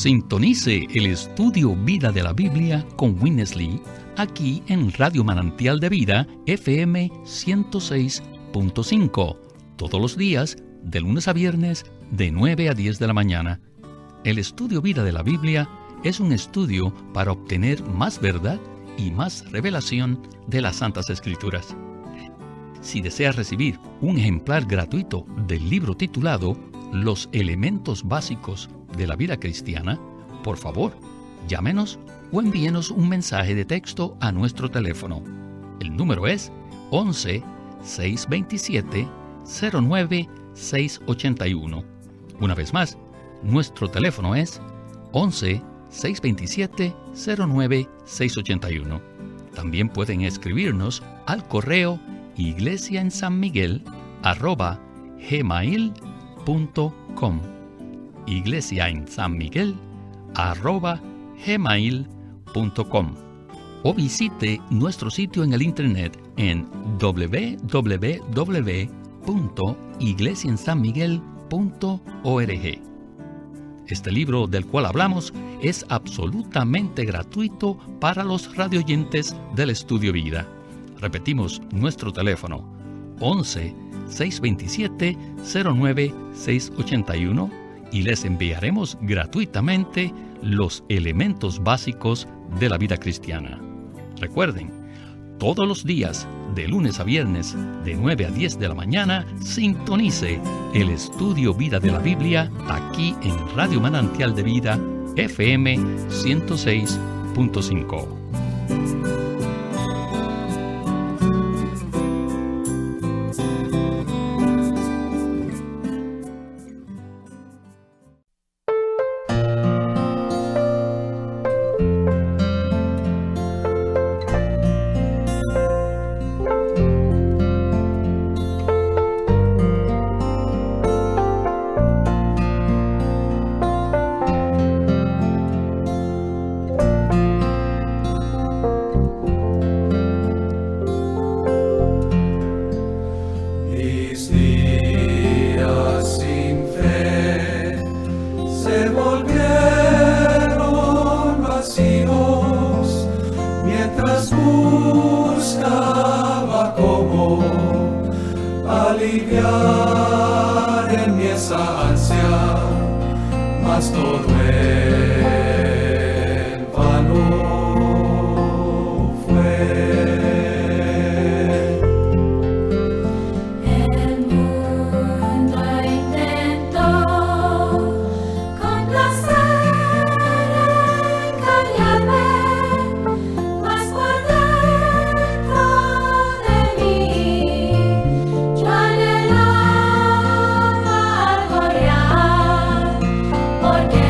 Sintonice el estudio Vida de la Biblia con Witness Lee, aquí en Radio Manantial de Vida, FM 106.5, todos los días, de lunes a viernes, de 9 a 10 de la mañana. El estudio Vida de la Biblia es un estudio para obtener más verdad y más revelación de las Santas Escrituras. Si deseas recibir un ejemplar gratuito del libro titulado Los elementos básicos de la vida cristiana, por favor, llámenos o envíenos un mensaje de texto a nuestro teléfono. El número es 11-627-09-681. Una vez más, nuestro teléfono es 11-627-09-681. También pueden escribirnos al correo iglesiaensanmiguel@gmail.com. iglesiaensanmiguel@gmail.com, o visite nuestro sitio en el internet en www.iglesiaensanmiguel.org. Este libro del cual hablamos es absolutamente gratuito para los radioyentes del Estudio Vida. Repetimos nuestro teléfono: 11-627-09-681, y les enviaremos gratuitamente los elementos básicos de la vida cristiana. Recuerden, todos los días, de lunes a viernes, de 9 a 10 de la mañana, sintonice el estudio Vida de la Biblia aquí en Radio Manantial de Vida, FM 106.5. Aliviar en mi esa ansia, mas todo en vano fue. El mundo intentó complacer, engañarme, mas por dentro de mí yo anhelaba gloriar, porque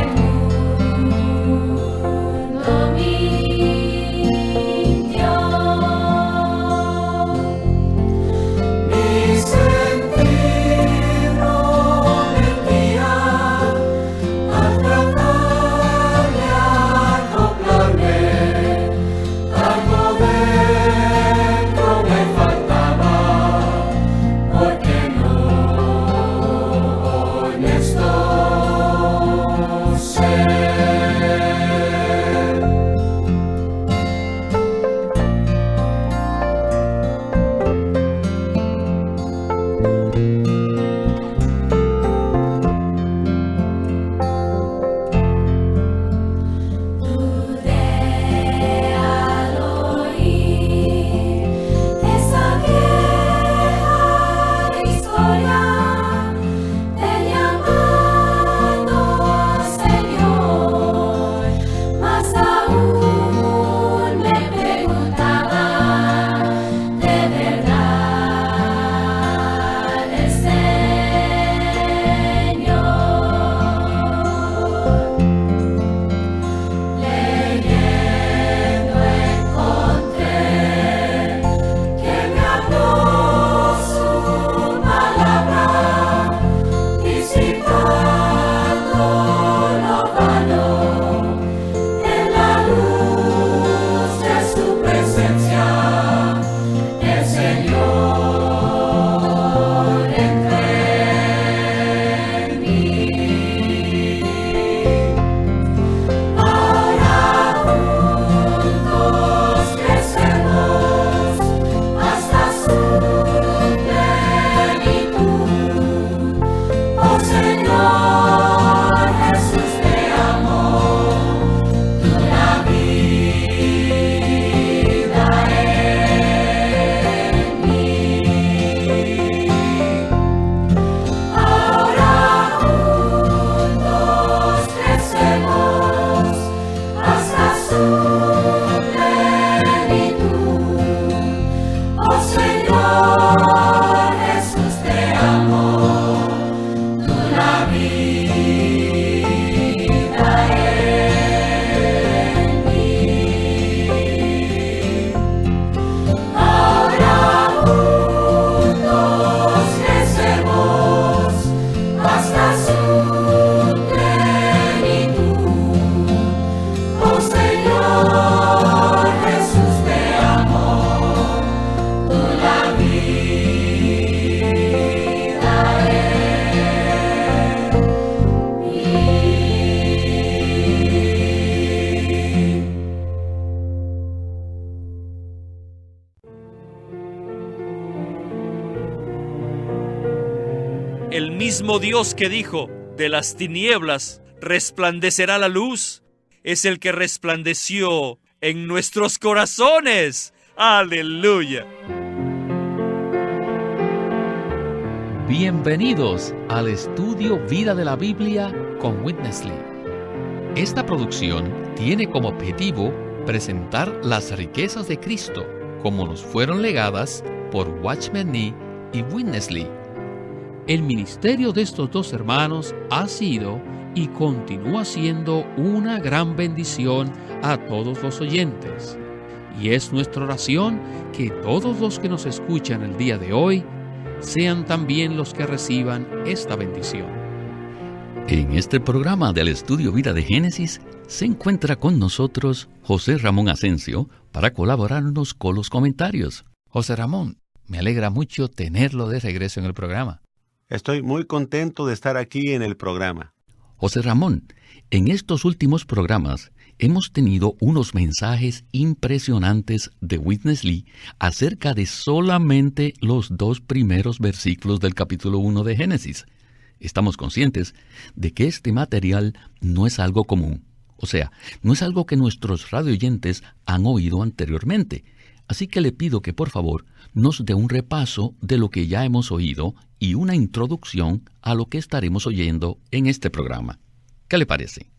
El mismo Dios que dijo, de las tinieblas resplandecerá la luz, es el que resplandeció en nuestros corazones. ¡Aleluya! Bienvenidos al estudio Vida de la Biblia con Witness Lee. Esta producción tiene como objetivo presentar las riquezas de Cristo como nos fueron legadas por Watchman Nee y Witness Lee. El ministerio de estos dos hermanos ha sido y continúa siendo una gran bendición a todos los oyentes. Y es nuestra oración que todos los que nos escuchan el día de hoy sean también los que reciban esta bendición. En este programa del Estudio Vida de Génesis se encuentra con nosotros José Ramón Asensio para colaborarnos con los comentarios. José Ramón, me alegra mucho tenerlo de regreso en el programa. Estoy muy contento de estar aquí en el programa. José Ramón, en estos últimos programas hemos tenido unos mensajes impresionantes de Witness Lee acerca de solamente los 2 primeros versículos del capítulo 1 de Génesis. Estamos conscientes de que este material no es algo común, o sea, no es algo que nuestros radioyentes han oído anteriormente. Así que le pido que por favor nos dé un repaso de lo que ya hemos oído y una introducción a lo que estaremos oyendo en este programa. ¿Qué le parece?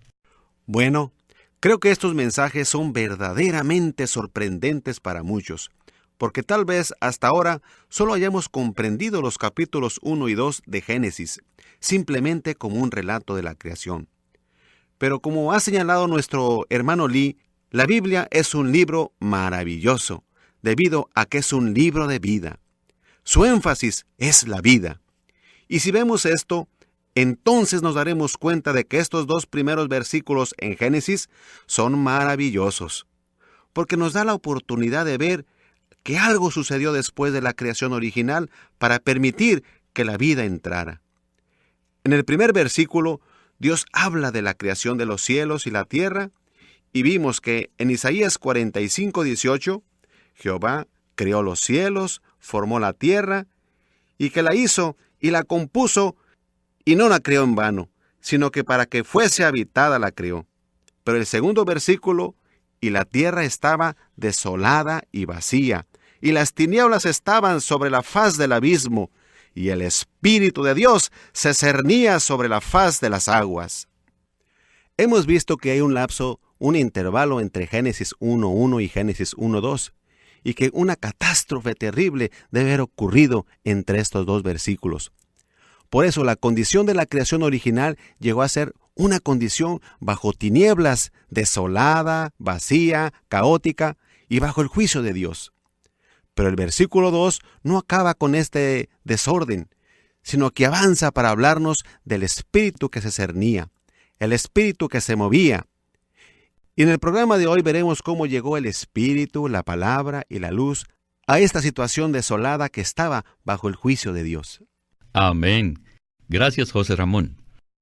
Bueno, creo que estos mensajes son verdaderamente sorprendentes para muchos, porque tal vez hasta ahora solo hayamos comprendido los capítulos 1 y 2 de Génesis, simplemente como un relato de la creación. Pero como ha señalado nuestro hermano Lee, la Biblia es un libro maravilloso, debido a que es un libro de vida. Su énfasis es la vida. Y si vemos esto, entonces nos daremos cuenta de que estos 2 primeros versículos en Génesis son maravillosos, porque nos da la oportunidad de ver que algo sucedió después de la creación original para permitir que la vida entrara. En el primer versículo, Dios habla de la creación de los cielos y la tierra, y vimos que en Isaías 45:18, Jehová creó los cielos, formó la tierra, y que la hizo y la compuso, y no la creó en vano, sino que para que fuese habitada la creó. Pero el segundo versículo, y la tierra estaba desolada y vacía, y las tinieblas estaban sobre la faz del abismo, y el Espíritu de Dios se cernía sobre la faz de las aguas. Hemos visto que hay un lapso, un intervalo entre Génesis 1:1 y Génesis 1:2, y que una catástrofe terrible debe haber ocurrido entre estos 2 versículos. Por eso la condición de la creación original llegó a ser una condición bajo tinieblas, desolada, vacía, caótica y bajo el juicio de Dios. Pero el versículo 2 no acaba con este desorden, sino que avanza para hablarnos del espíritu que se cernía, el espíritu que se movía. Y en el programa de hoy veremos cómo llegó el espíritu, la palabra y la luz a esta situación desolada que estaba bajo el juicio de Dios. Amén. Gracias, José Ramón.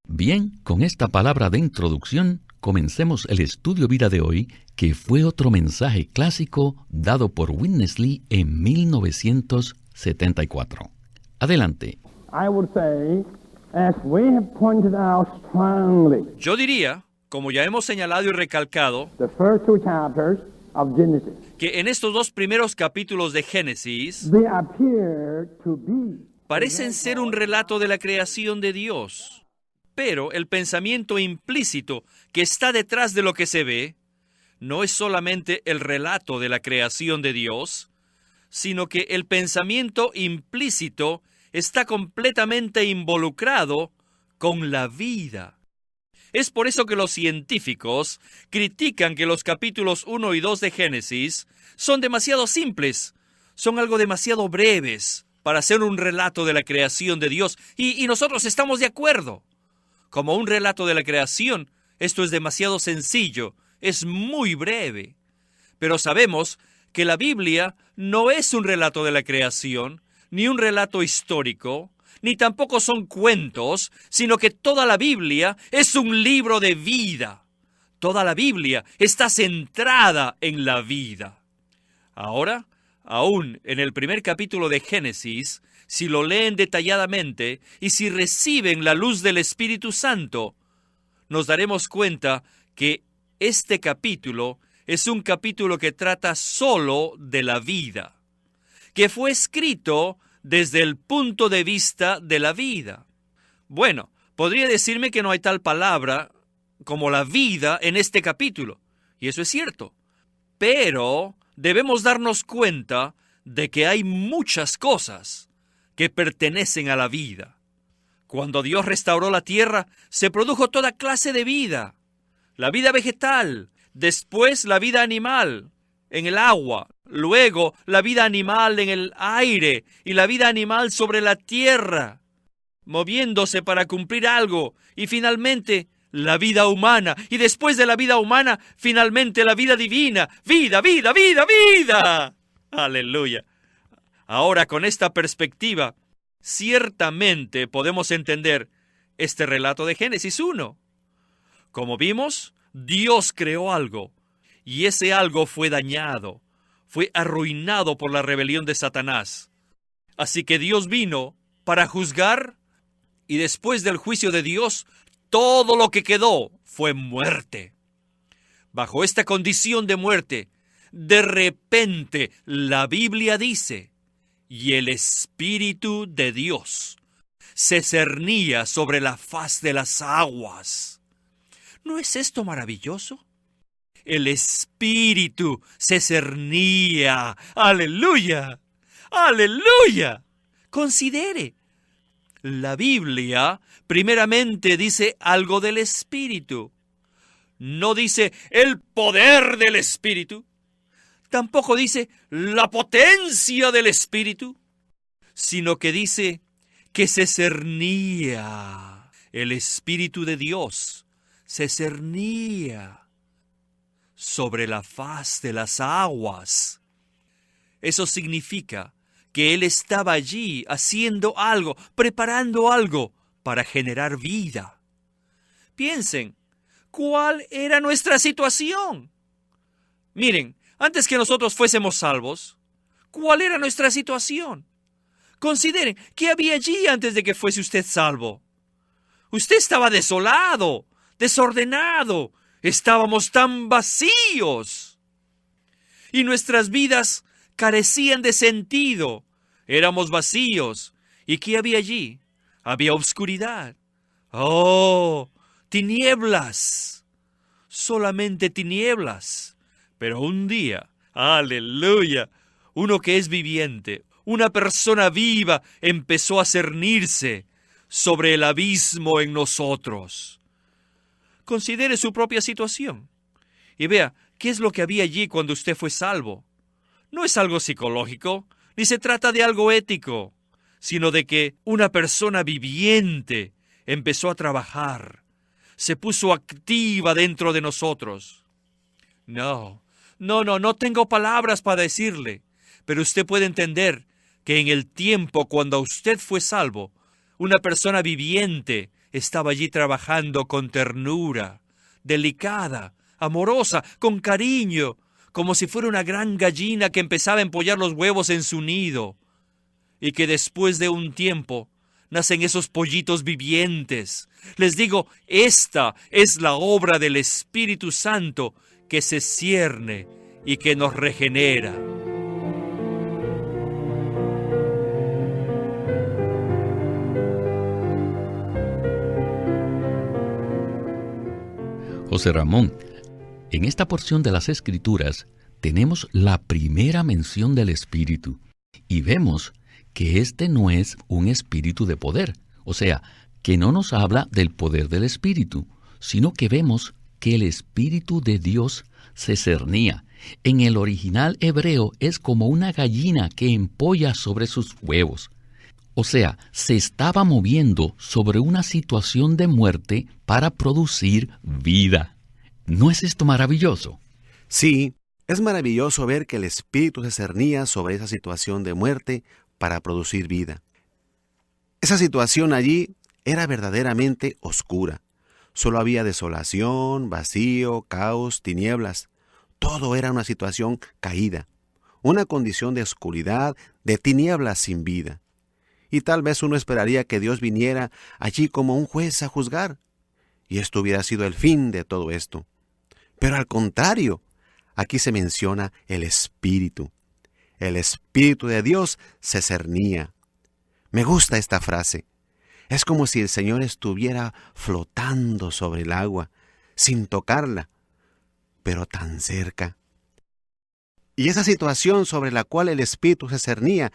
Bien, con esta palabra de introducción, comencemos el estudio vida de hoy, que fue otro mensaje clásico dado por Witness Lee en 1974. Adelante. Yo diría, como ya hemos señalado y recalcado, que en estos 2 primeros capítulos de Génesis parecen ser un relato de la creación de Dios. Pero el pensamiento implícito que está detrás de lo que se ve no es solamente el relato de la creación de Dios, sino que el pensamiento implícito está completamente involucrado con la vida. Es por eso que los científicos critican que los capítulos 1 y 2 de Génesis son demasiado simples, son algo demasiado breves para ser un relato de la creación de Dios, y nosotros estamos de acuerdo. Como un relato de la creación, esto es demasiado sencillo, es muy breve. Pero sabemos que la Biblia no es un relato de la creación, ni un relato histórico, ni tampoco son cuentos, sino que toda la Biblia es un libro de vida. Toda la Biblia está centrada en la vida. Ahora Aún en el primer capítulo de Génesis, si lo leen detalladamente y si reciben la luz del Espíritu Santo, nos daremos cuenta que este capítulo es un capítulo que trata solo de la vida, que fue escrito desde el punto de vista de la vida. Bueno, podría decirme que no hay tal palabra como la vida en este capítulo, y eso es cierto. Pero debemos darnos cuenta de que hay muchas cosas que pertenecen a la vida. Cuando Dios restauró la tierra, se produjo toda clase de vida. La vida vegetal, después la vida animal en el agua, luego la vida animal en el aire y la vida animal sobre la tierra, moviéndose para cumplir algo, y finalmente la vida humana, y después de la vida humana, finalmente la vida divina. ¡Vida, vida, vida, vida! ¡Aleluya! Ahora, con esta perspectiva, ciertamente podemos entender este relato de Génesis 1. Como vimos, Dios creó algo, y ese algo fue dañado, fue arruinado por la rebelión de Satanás. Así que Dios vino para juzgar, y después del juicio de Dios, todo lo que quedó fue muerte. Bajo esta condición de muerte, de repente la Biblia dice, y el Espíritu de Dios se cernía sobre la faz de las aguas. ¿No es esto maravilloso? El Espíritu se cernía. ¡Aleluya! ¡Aleluya! Considere. La Biblia primeramente dice algo del Espíritu. No dice el poder del Espíritu. Tampoco dice la potencia del Espíritu. Sino que dice que se cernía. El Espíritu de Dios se cernía sobre la faz de las aguas. Eso significa que Él estaba allí haciendo algo, preparando algo para generar vida. Piensen, ¿cuál era nuestra situación? Miren, antes que nosotros fuésemos salvos, ¿cuál era nuestra situación? Consideren, ¿qué había allí antes de que fuese usted salvo? Usted estaba desolado, desordenado, estábamos tan vacíos. Y nuestras vidas carecían de sentido. Éramos vacíos. ¿Y qué había allí? Había oscuridad. ¡Oh! Tinieblas. Solamente tinieblas. Pero un día, ¡aleluya!, uno que es viviente, una persona viva, empezó a cernirse sobre el abismo en nosotros. Considere su propia situación y vea qué es lo que había allí cuando usted fue salvo. No es algo psicológico, ni se trata de algo ético, sino de que una persona viviente empezó a trabajar, se puso activa dentro de nosotros. No tengo palabras para decirle, pero usted puede entender que en el tiempo cuando usted fue salvo, una persona viviente estaba allí trabajando con ternura, delicada, amorosa, con cariño, como si fuera una gran gallina que empezaba a empollar los huevos en su nido, y que después de un tiempo nacen esos pollitos vivientes. Les digo, esta es la obra del Espíritu Santo que se cierne y que nos regenera. José Ramón, en esta porción de las Escrituras tenemos la primera mención del Espíritu y vemos que este no es un espíritu de poder, o sea, que no nos habla del poder del Espíritu, sino que vemos que el Espíritu de Dios se cernía. En el original hebreo es como una gallina que empolla sobre sus huevos. O sea, se estaba moviendo sobre una situación de muerte para producir vida. ¿No es esto maravilloso? Sí, es maravilloso ver que el Espíritu se cernía sobre esa situación de muerte para producir vida. Esa situación allí era verdaderamente oscura. Solo había desolación, vacío, caos, tinieblas. Todo era una situación caída, una condición de oscuridad, de tinieblas sin vida. Y tal vez uno esperaría que Dios viniera allí como un juez a juzgar, y esto hubiera sido el fin de todo esto. Pero al contrario, aquí se menciona el Espíritu. El Espíritu de Dios se cernía. Me gusta esta frase. Es como si el Señor estuviera flotando sobre el agua, sin tocarla, pero tan cerca. Y esa situación sobre la cual el Espíritu se cernía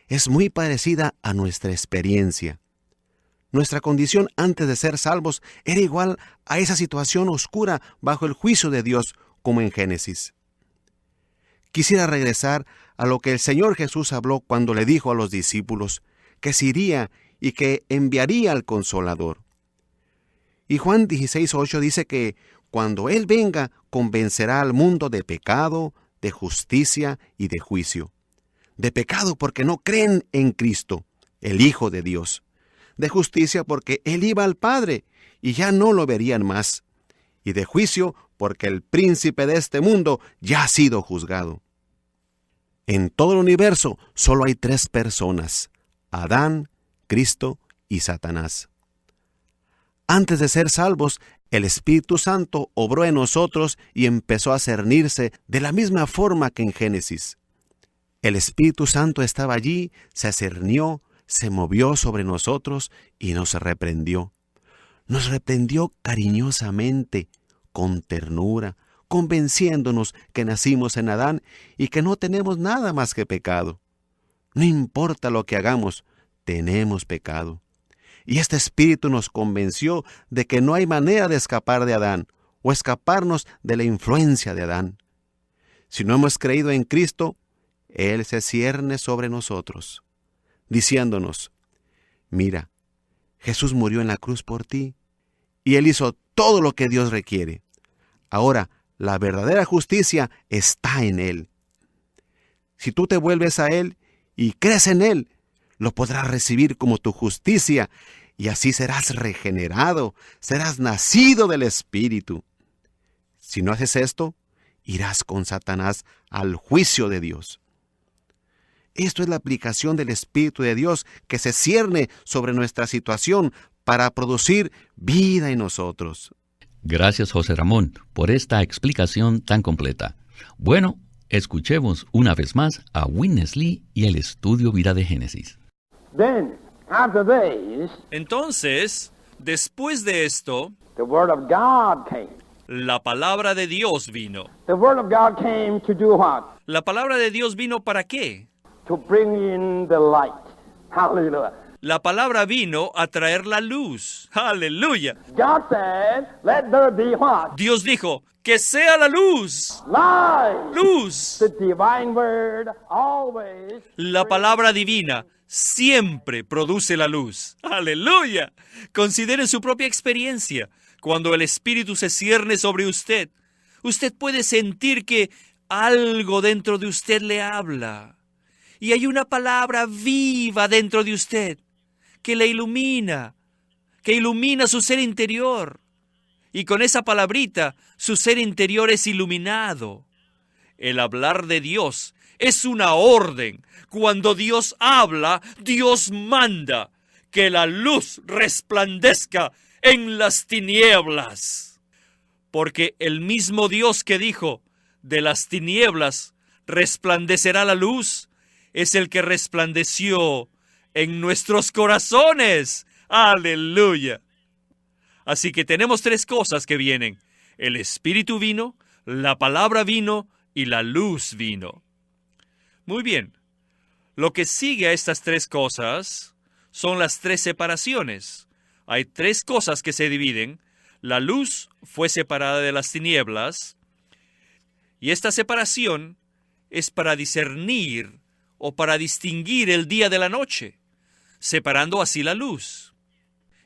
es muy parecida a nuestra experiencia. Nuestra condición antes de ser salvos era igual a esa situación oscura bajo el juicio de Dios, como en Génesis. Quisiera regresar a lo que el Señor Jesús habló cuando le dijo a los discípulos que se iría y que enviaría al Consolador. Y Juan 16:8 dice que cuando Él venga, convencerá al mundo de pecado, de justicia y de juicio. De pecado porque no creen en Cristo, el Hijo de Dios. De justicia porque Él iba al Padre y ya no lo verían más. Y de juicio porque el príncipe de este mundo ya ha sido juzgado. En todo el universo solo hay 3 personas: Adán, Cristo y Satanás. Antes de ser salvos, el Espíritu Santo obró en nosotros y empezó a cernirse de la misma forma que en Génesis. El Espíritu Santo estaba allí, se cernió, se movió sobre nosotros y nos reprendió. Nos reprendió cariñosamente, con ternura, convenciéndonos que nacimos en Adán y que no tenemos nada más que pecado. No importa lo que hagamos, tenemos pecado. Y este Espíritu nos convenció de que no hay manera de escapar de Adán o escaparnos de la influencia de Adán. Si no hemos creído en Cristo, Él se cierne sobre nosotros, diciéndonos: mira, Jesús murió en la cruz por ti, y Él hizo todo lo que Dios requiere. Ahora, la verdadera justicia está en Él. Si tú te vuelves a Él y crees en Él, lo podrás recibir como tu justicia, y así serás regenerado, serás nacido del Espíritu. Si no haces esto, irás con Satanás al juicio de Dios. Esto es la aplicación del Espíritu de Dios que se cierne sobre nuestra situación para producir vida en nosotros. Gracias, José Ramón, por esta explicación tan completa. Bueno, escuchemos una vez más a Witness Lee y el estudio Vida de Génesis. Then, after this, Entonces, después de esto, the Word of God came. la palabra de Dios vino. The Word of God came to do what? ¿La palabra de Dios vino para qué? To bring in the light. Hallelujah. La palabra vino a traer la luz. ¡Aleluya! God said, let there be what? Dios dijo, ¡que sea la luz! Light. ¡Luz! The divine word always. La palabra divina siempre produce la luz. ¡Aleluya! Considere su propia experiencia. Cuando el Espíritu se cierne sobre usted, usted puede sentir que algo dentro de usted le habla. Y hay una palabra viva dentro de usted que le ilumina, que ilumina su ser interior. Y con esa palabrita, su ser interior es iluminado. El hablar de Dios es una orden. Cuando Dios habla, Dios manda que la luz resplandezca en las tinieblas. Porque el mismo Dios que dijo, de las tinieblas resplandecerá la luz, es el que resplandeció en nuestros corazones. ¡Aleluya! Así que tenemos 3 cosas que vienen. El Espíritu vino, la palabra vino y la luz vino. Muy bien. Lo que sigue a estas 3 cosas son las 3 separaciones. Hay 3 cosas que se dividen. La luz fue separada de las tinieblas. Y esta separación es para discernir o para distinguir el día de la noche, separando así la luz.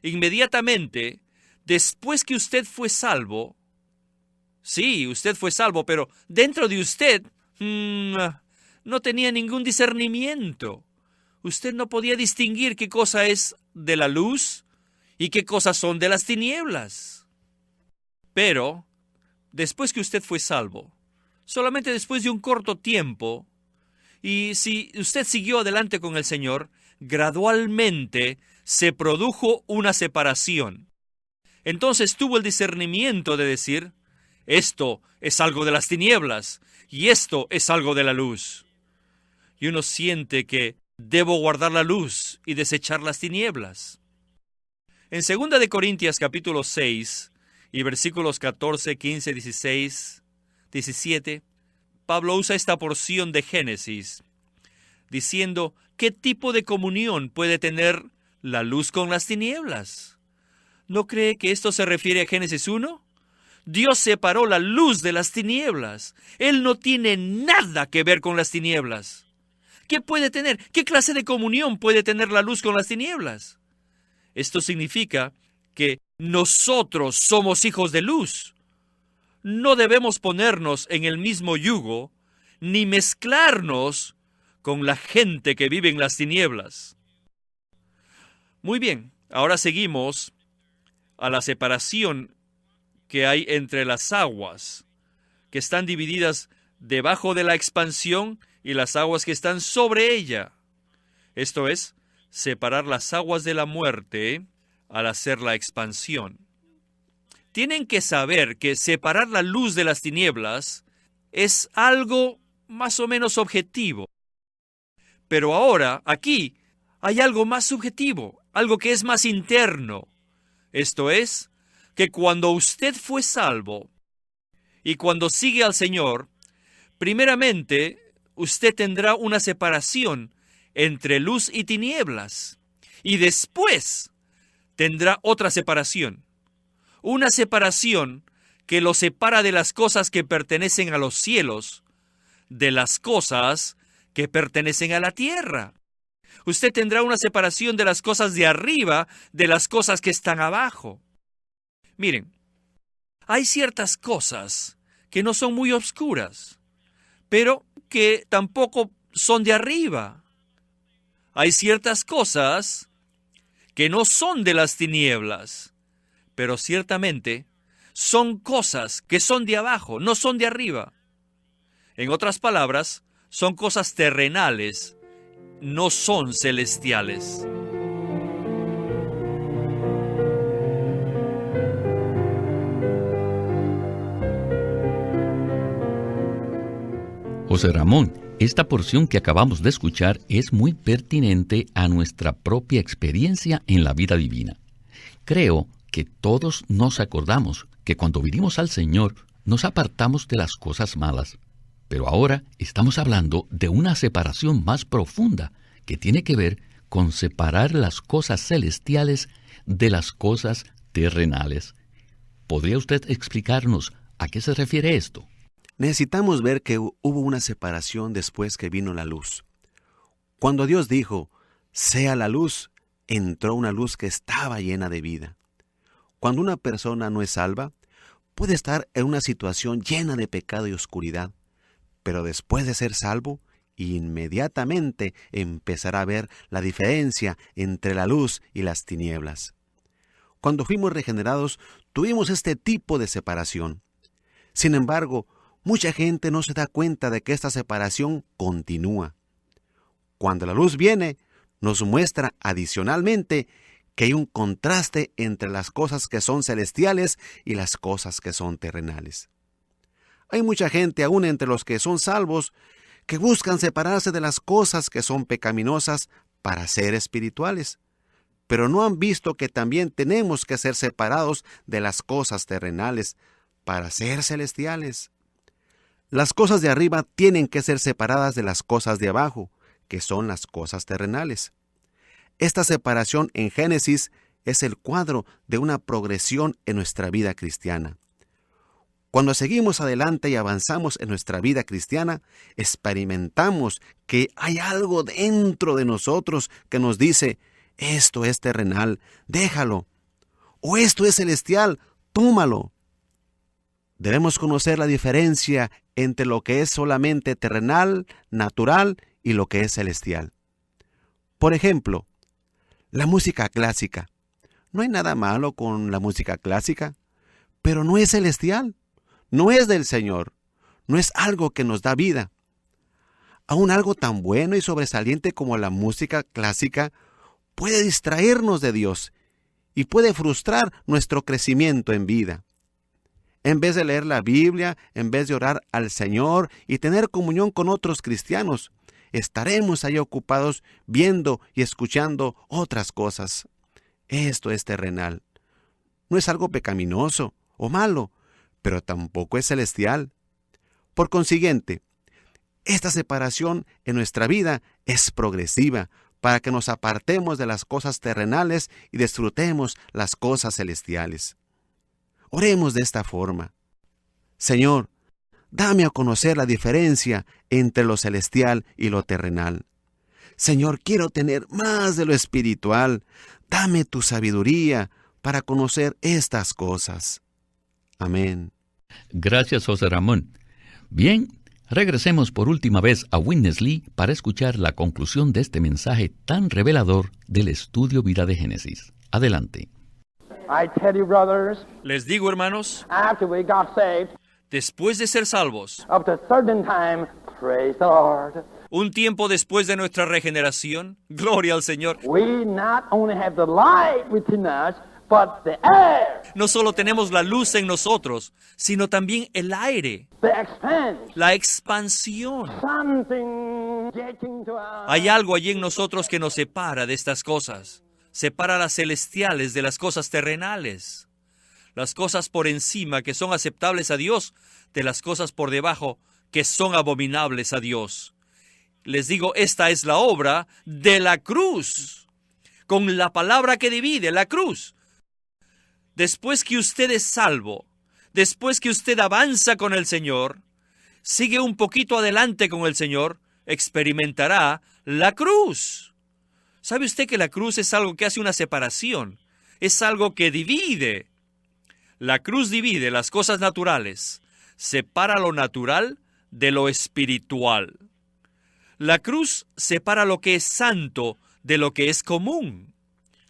Inmediatamente, después que usted fue salvo, sí, usted fue salvo, pero dentro de usted no tenía ningún discernimiento. Usted no podía distinguir qué cosa es de la luz y qué cosas son de las tinieblas. Pero, después que usted fue salvo, solamente después de un corto tiempo, Y si usted siguió adelante con el Señor, gradualmente se produjo una separación. Entonces tuvo el discernimiento de decir, esto es algo de las tinieblas y esto es algo de la luz. Y uno siente que debo guardar la luz y desechar las tinieblas. En 2 de Corintios capítulo 6 y versículos 14, 15, 16, 17, Pablo usa esta porción de Génesis diciendo qué tipo de comunión puede tener la luz con las tinieblas. ¿No cree que esto se refiere a Génesis 1? Dios separó la luz de las tinieblas. Él no tiene nada que ver con las tinieblas. ¿Qué puede tener? ¿Qué clase de comunión puede tener la luz con las tinieblas? Esto significa que nosotros somos hijos de luz. No debemos ponernos en el mismo yugo ni mezclarnos con la gente que vive en las tinieblas. Muy bien, ahora seguimos a la separación que hay entre las aguas, que están divididas debajo de la expansión y las aguas que están sobre ella. Esto es, separar las aguas de la muerte al hacer la expansión. Tienen que saber que separar la luz de las tinieblas es algo más o menos objetivo. Pero ahora, aquí, hay algo más subjetivo, algo que es más interno. Esto es, que cuando usted fue salvo y cuando sigue al Señor, primeramente, usted tendrá una separación entre luz y tinieblas. Y después tendrá otra separación. Una separación que lo separa de las cosas que pertenecen a los cielos, de las cosas que pertenecen a la tierra. Usted tendrá una separación de las cosas de arriba, de las cosas que están abajo. Miren, hay ciertas cosas que no son muy oscuras, pero que tampoco son de arriba. Hay ciertas cosas que no son de las tinieblas, pero ciertamente son cosas que son de abajo, no son de arriba. En otras palabras, son cosas terrenales, no son celestiales. José Ramón, esta porción que acabamos de escuchar es muy pertinente a nuestra propia experiencia en la vida divina. Creo que todos nos acordamos que cuando vinimos al Señor nos apartamos de las cosas malas. Pero ahora estamos hablando de una separación más profunda que tiene que ver con separar las cosas celestiales de las cosas terrenales. ¿Podría usted explicarnos a qué se refiere esto? Necesitamos ver que hubo una separación después que vino la luz. Cuando Dios dijo, sea la luz, entró una luz que estaba llena de vida. Cuando una persona no es salva, puede estar en una situación llena de pecado y oscuridad, pero después de ser salvo, inmediatamente empezará a ver la diferencia entre la luz y las tinieblas. Cuando fuimos regenerados, tuvimos este tipo de separación. Sin embargo, mucha gente no se da cuenta de que esta separación continúa. Cuando la luz viene, nos muestra adicionalmente que hay un contraste entre las cosas que son celestiales y las cosas que son terrenales. Hay mucha gente, aún entre los que son salvos, que buscan separarse de las cosas que son pecaminosas para ser espirituales, pero no han visto que también tenemos que ser separados de las cosas terrenales para ser celestiales. Las cosas de arriba tienen que ser separadas de las cosas de abajo, que son las cosas terrenales. Esta separación en Génesis es el cuadro de una progresión en nuestra vida cristiana. Cuando seguimos adelante y avanzamos en nuestra vida cristiana, experimentamos que hay algo dentro de nosotros que nos dice, esto es terrenal, déjalo, o esto es celestial, tómalo. Debemos conocer la diferencia entre lo que es solamente terrenal, natural y lo que es celestial. Por ejemplo, la música clásica. No hay nada malo con la música clásica, pero no es celestial. No es del Señor, no es algo que nos da vida. Aún algo tan bueno y sobresaliente como la música clásica puede distraernos de Dios y puede frustrar nuestro crecimiento en vida. En vez de leer la Biblia, en vez de orar al Señor y tener comunión con otros cristianos, estaremos ahí ocupados viendo y escuchando otras cosas. Esto es terrenal. No es algo pecaminoso o malo, pero tampoco es celestial. Por consiguiente, esta separación en nuestra vida es progresiva para que nos apartemos de las cosas terrenales y disfrutemos las cosas celestiales. Oremos de esta forma. Señor, dame a conocer la diferencia entre lo celestial y lo terrenal. Señor, quiero tener más de lo espiritual. Dame tu sabiduría para conocer estas cosas. Amén. Gracias, José Ramón. Bien, regresemos por última vez a Witness Lee para escuchar la conclusión de este mensaje tan revelador del estudio Vida de Génesis. Adelante. I tell you, brothers, Les digo, hermanos, after we got saved, después de ser salvos, up to a certain time, praise the Lord, un tiempo después de nuestra regeneración, gloria al Señor, we not only have the light within us, but the air, no solo tenemos la luz en nosotros, sino también el aire, the expanse, la expansión. something getting to us. Hay algo allí en nosotros que nos separa de estas cosas. Separa las celestiales de las cosas terrenales. Las cosas por encima que son aceptables a Dios, de las cosas por debajo que son abominables a Dios. Les digo, esta es la obra de la cruz, con la palabra que divide, la cruz. Después que usted es salvo, después que usted avanza con el Señor, sigue un poquito adelante con el Señor, experimentará la cruz. ¿Sabe usted que la cruz es algo que hace una separación? Es algo que divide. La cruz divide las cosas naturales, separa lo natural de lo espiritual. La cruz separa lo que es santo de lo que es común.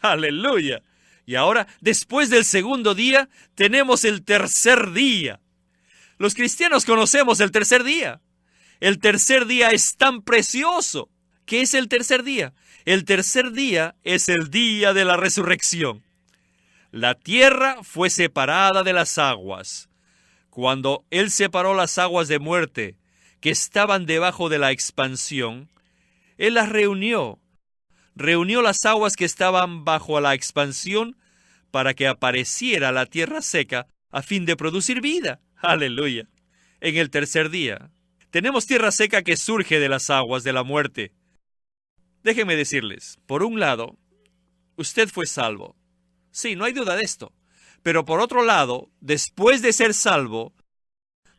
¡Aleluya! Y ahora, después del segundo día, tenemos el tercer día. Los cristianos conocemos el tercer día. El tercer día es tan precioso. ¿Qué es el tercer día? El tercer día es el día de la resurrección. La tierra fue separada de las aguas. Cuando Él separó las aguas de muerte que estaban debajo de la expansión, Él las reunió. Reunió las aguas que estaban bajo la expansión para que apareciera la tierra seca a fin de producir vida. ¡Aleluya! En el tercer día, tenemos tierra seca que surge de las aguas de la muerte. Déjenme decirles, por un lado, usted fue salvo. Sí, no hay duda de esto. Pero por otro lado, después de ser salvo,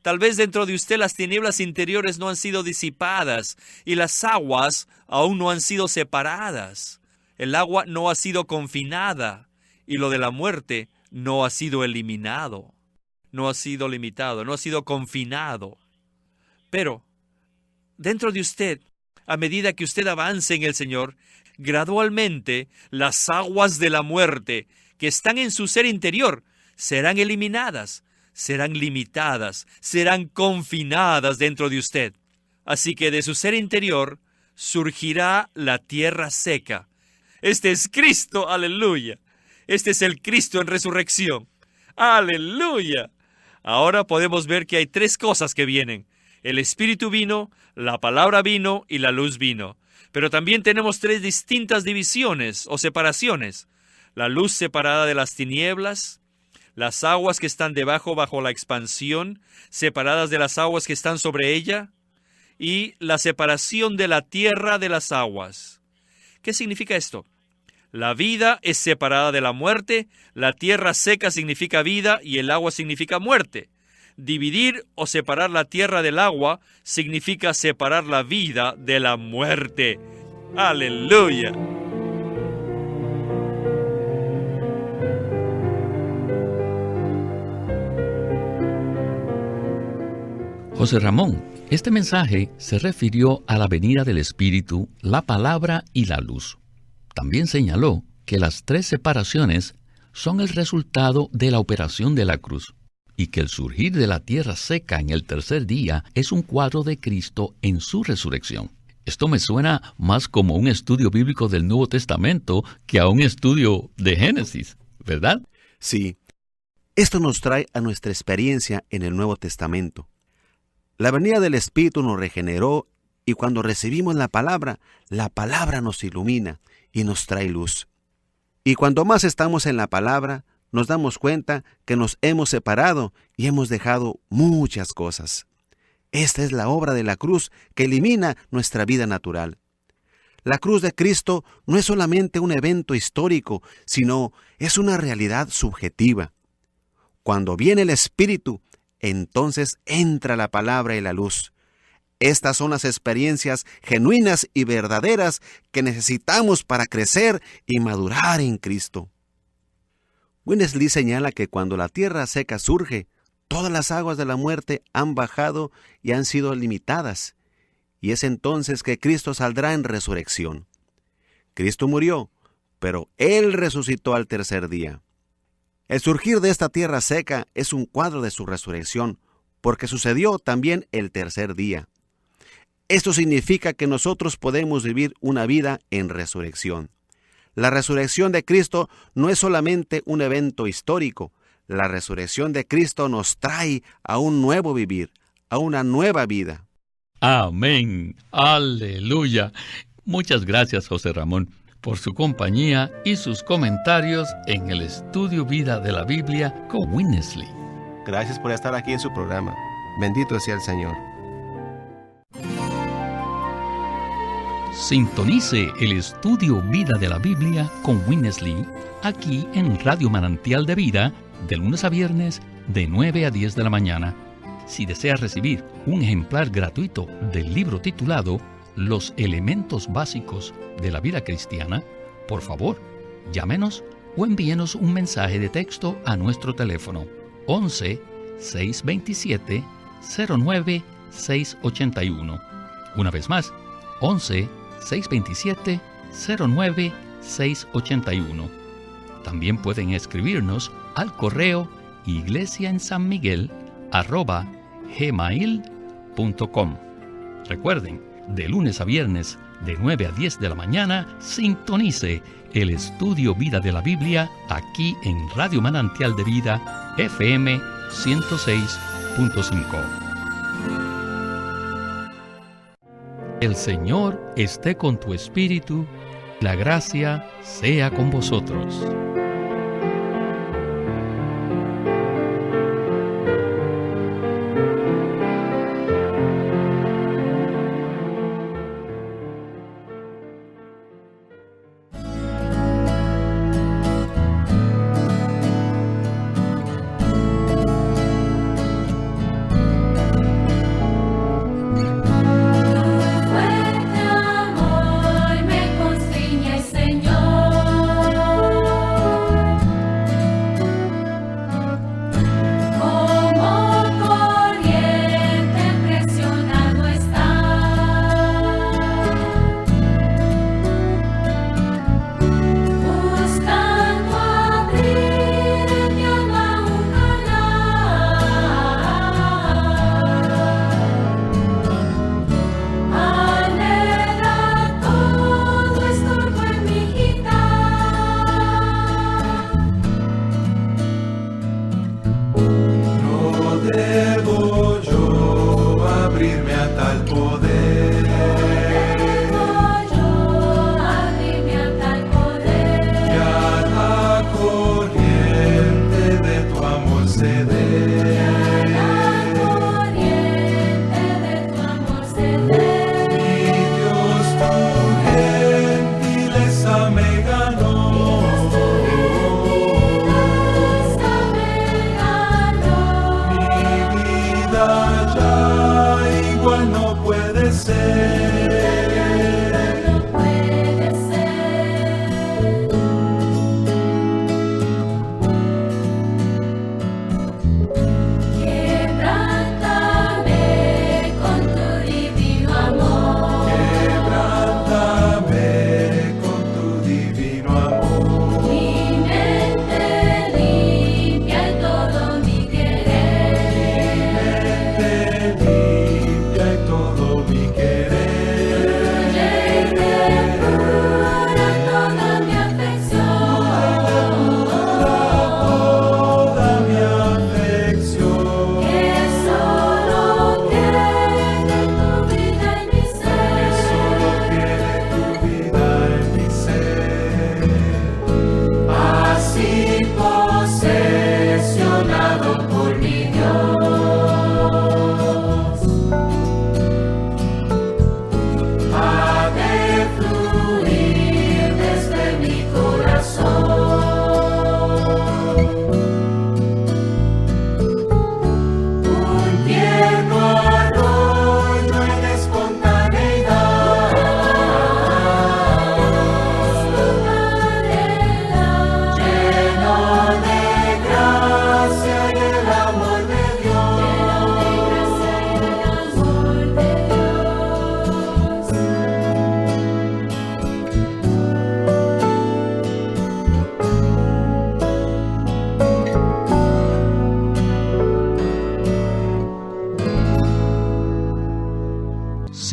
tal vez dentro de usted las tinieblas interiores no han sido disipadas y las aguas aún no han sido separadas. El agua no ha sido confinada y lo de la muerte no ha sido eliminado. No ha sido limitado, no ha sido confinado. Pero dentro de usted, a medida que usted avance en el Señor, gradualmente las aguas de la muerte que están en su ser interior serán eliminadas, serán limitadas, serán confinadas dentro de usted. Así que de su ser interior surgirá la tierra seca. Este es Cristo, aleluya. Este es el Cristo en resurrección. ¡Aleluya! Ahora podemos ver que hay tres cosas que vienen. El Espíritu vino, la Palabra vino y la luz vino. Pero también tenemos tres distintas divisiones o separaciones. La luz separada de las tinieblas, las aguas que están debajo bajo la expansión, separadas de las aguas que están sobre ella, y la separación de la tierra de las aguas. ¿Qué significa esto? La vida es separada de la muerte, la tierra seca significa vida y el agua significa muerte. Dividir o separar la tierra del agua significa separar la vida de la muerte. ¡Aleluya! José Ramón, este mensaje se refirió a la venida del Espíritu, la Palabra y la luz. También señaló que las tres separaciones son el resultado de la operación de la cruz. y que el surgir de la tierra seca en el tercer día es un cuadro de Cristo en su resurrección. Esto me suena más como un estudio bíblico del Nuevo Testamento que a un estudio de Génesis, ¿verdad? Sí. Esto nos trae a nuestra experiencia en el Nuevo Testamento. La venida del Espíritu nos regeneró y cuando recibimos la palabra nos ilumina y nos trae luz. Y cuando más estamos en la palabra, nos damos cuenta que nos hemos separado y hemos dejado muchas cosas. Esta es la obra de la cruz que elimina nuestra vida natural. La cruz de Cristo no es solamente un evento histórico, sino es una realidad subjetiva. Cuando viene el Espíritu, entonces entra la palabra y la luz. Estas son las experiencias genuinas y verdaderas que necesitamos para crecer y madurar en Cristo. Winnesley señala que cuando la tierra seca surge, todas las aguas de la muerte han bajado y han sido limitadas, y es entonces que Cristo saldrá en resurrección. Cristo murió, pero Él resucitó al tercer día. El surgir de esta tierra seca es un cuadro de su resurrección, porque sucedió también el tercer día. Esto significa que nosotros podemos vivir una vida en resurrección. La resurrección de Cristo no es solamente un evento histórico. La resurrección de Cristo nos trae a un nuevo vivir, a una nueva vida. Amén. Aleluya. Muchas gracias, José Ramón, por su compañía y sus comentarios en el estudio Vida de la Biblia con Winnesley. Gracias por estar aquí en su programa. Bendito sea el Señor. Sintonice el estudio Vida de la Biblia con Winnesley aquí en Radio Manantial de Vida de lunes a viernes de 9 a 10 de la mañana. Si desea recibir un ejemplar gratuito del libro titulado Los elementos básicos de la vida cristiana, por favor, llámenos o envíenos un mensaje de texto a nuestro teléfono 11-627-09-681. Una vez más, 11-627-09-681. También pueden escribirnos al correo iglesiaensanmiguel@gmail.com. Recuerden, de lunes a viernes, de 9 a 10 de la mañana, sintonice el estudio Vida de la Biblia aquí en Radio Manantial de Vida, FM 106.5. El Señor esté con tu espíritu, la gracia sea con vosotros. Fuerte amor me constriñe, Señor.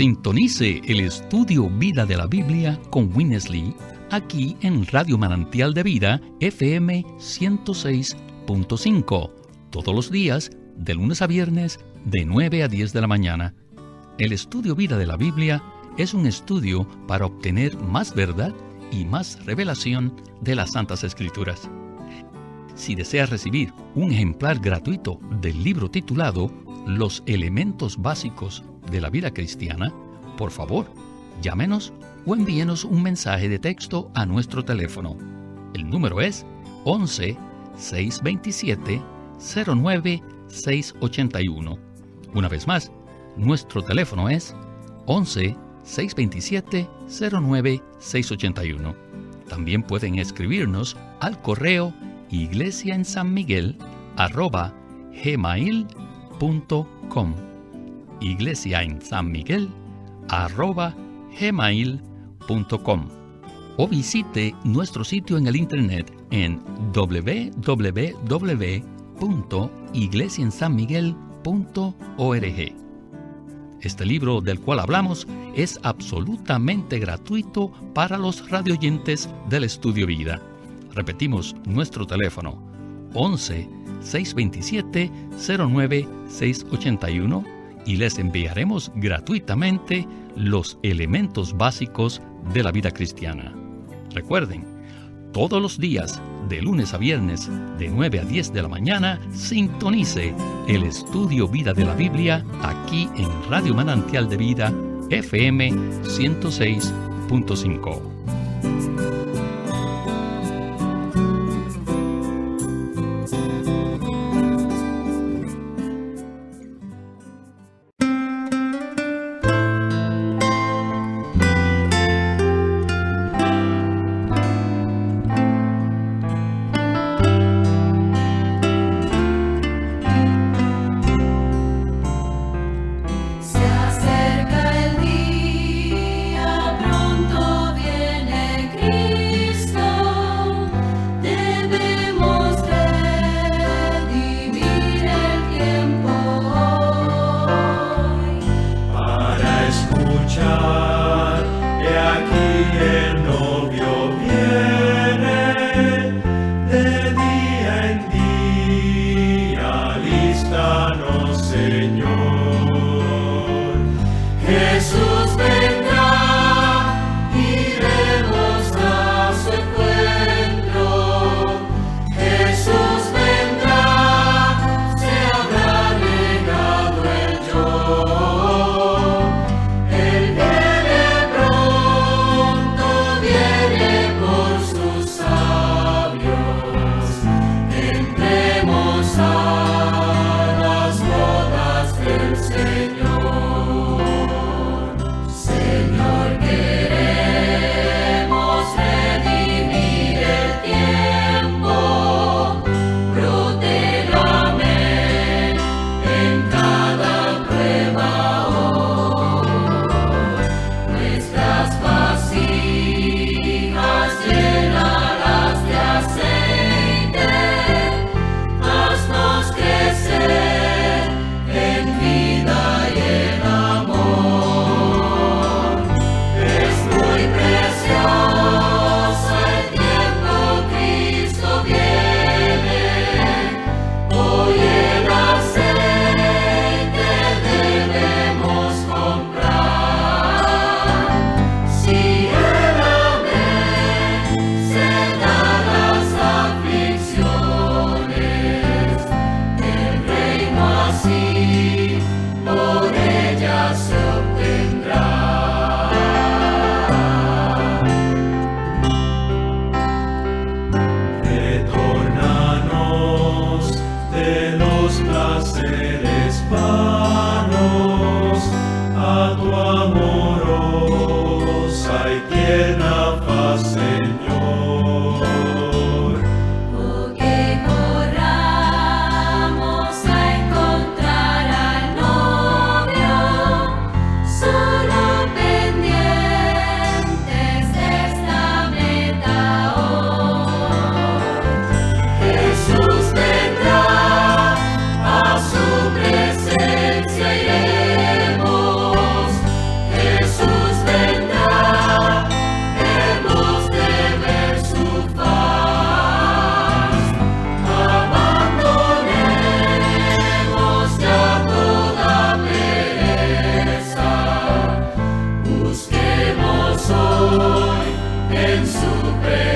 Sintonice el estudio Vida de la Biblia con Winnesley, aquí en Radio Manantial de Vida, FM 106.5, todos los días, de lunes a viernes, de 9 a 10 de la mañana. El estudio Vida de la Biblia es un estudio para obtener más verdad y más revelación de las Santas Escrituras. Si deseas recibir un ejemplar gratuito del libro titulado Los elementos básicos de la vida cristiana, por favor, llámenos o envíenos un mensaje de texto a nuestro teléfono. El número es 11-627-09-681. Una vez más, nuestro teléfono es 11-627-09-681. También pueden escribirnos al correo iglesiaensanmiguel@gmail.com. iglesiaensanmiguel@gmail.com, o visite nuestro sitio en el internet en www.iglesiaensanmiguel.org. Este libro del cual hablamos es absolutamente gratuito para los radioyentes del Estudio Vida. Repetimos nuestro teléfono: 11-627-09-681, y les enviaremos gratuitamente los elementos básicos de la vida cristiana. Recuerden, todos los días, de lunes a viernes, de 9 a 10 de la mañana, sintonice el estudio Vida de la Biblia aquí en Radio Manantial de Vida, FM 106.5. Se acerca el día, pronto viene en su presencia.